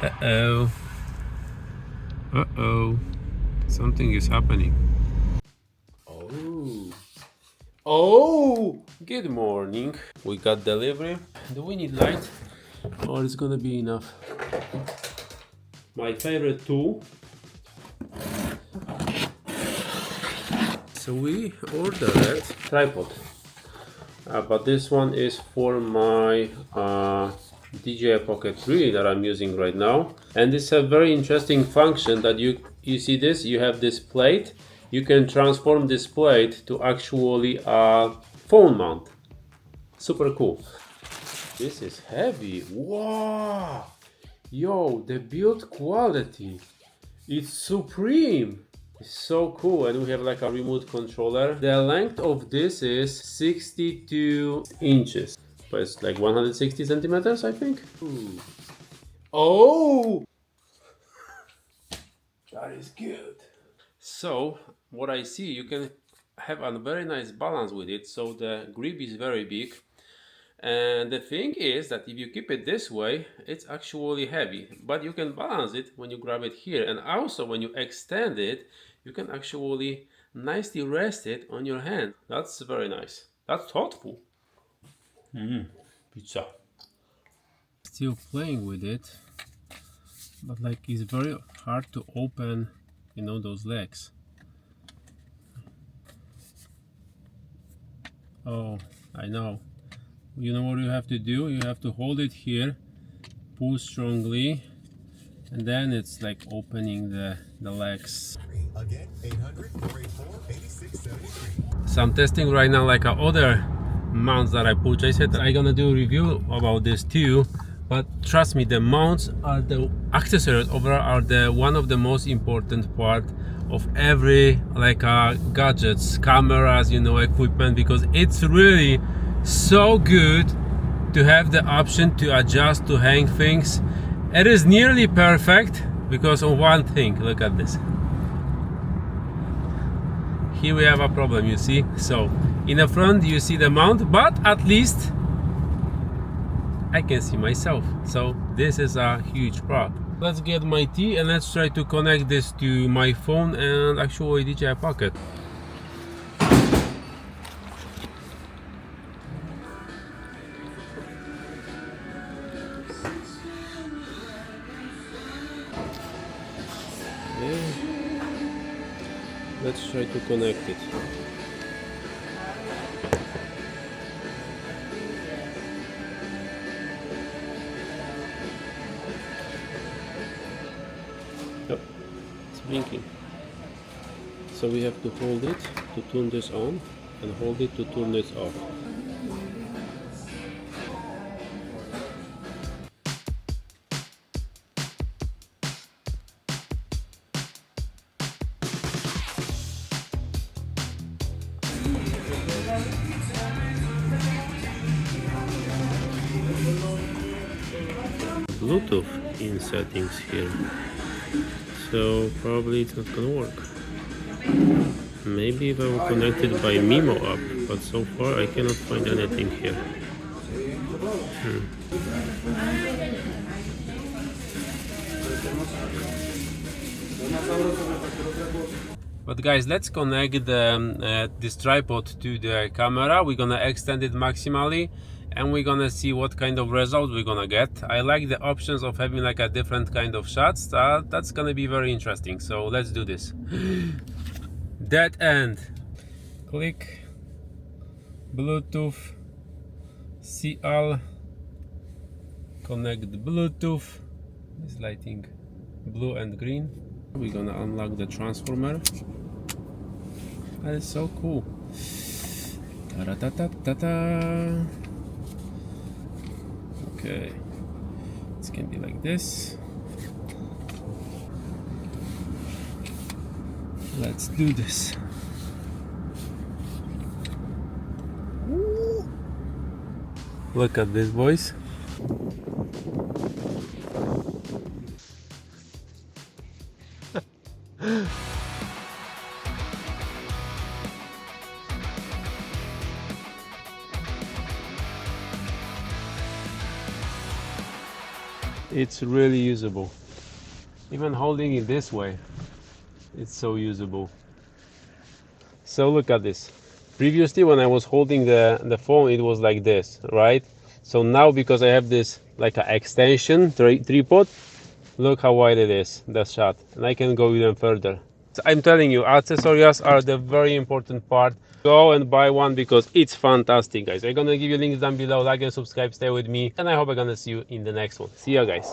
Uh-oh. Uh-oh. Something is happening. Oh. Oh! Good morning. We got delivery. Do we need light? Or it's gonna be enough? My favorite tool. So we ordered tripod. But this one is for my DJI Pocket 3 that I'm using right now, and it's a very interesting function that you see this. You have this plate. You can transform this plate to actually a phone mount. Super cool. This is heavy. Wow! Yo, the build quality, it's supreme. It's so cool, and we have like a remote controller. The length of this is 62 inches, but it's like 160 centimeters, I think. Ooh. Oh, that is good. So what I see, you can have a very nice balance with it. So the grip is very big. And the thing is that if you keep it this way, it's actually heavy, but you can balance it when you grab it here. And also when you extend it, you can actually nicely rest it on your hand. That's very nice. That's thoughtful. Pizza. Still playing with it, but like it's very hard to open, those legs. Oh, I know. You know what you have to do? You have to hold it here, pull strongly, and then it's like opening the legs. Again, 800-484-8673. So I'm testing right now like other mounts that I purchased. I'm gonna do a review about this too, but trust me, the mounts are the accessories overall are the one of the most important part of every gadgets, cameras, equipment, because it's really so good to have the option to adjust, to hang things. It is nearly perfect because of one thing. Look at this. Here we have a problem, you see. So in the front you see the mount, but at least I can see myself. So this is a huge part. Let's get my tea and let's try to connect this to my phone and actually DJI Pocket. Let's try to connect it. Yep, it's blinking. So we have to hold it to turn this on and hold it to turn this off. Bluetooth in settings here, so probably it's not gonna work. Maybe if I will connect it by Mimo app, but so far I cannot find anything here. But guys, let's connect this tripod to the camera. We're gonna extend it maximally and we're gonna see what kind of result we're gonna get. I like the options of having like a different kind of shots. That's gonna be very interesting. So let's do this. Dead end. Click. Bluetooth. CL. Connect the Bluetooth. It's lighting blue and green. We're gonna unlock the transformer. That is so cool. Ta-da-ta-ta-ta-ta. Okay, it can be like this. Let's do this. Look at this, boys. it's really usable. Even holding it this way, it's so usable. So look at this. Previously when I was holding the phone, it was like this, right? So now because I have this like an extension tripod, look how wide it is, the shot, and I can go even further. So I'm telling you, accessories are the very important part. Go and buy one because it's fantastic, guys. I'm gonna give you links down below. Like and subscribe, stay with me, and I hope I'm gonna see you in the next one. See ya, guys.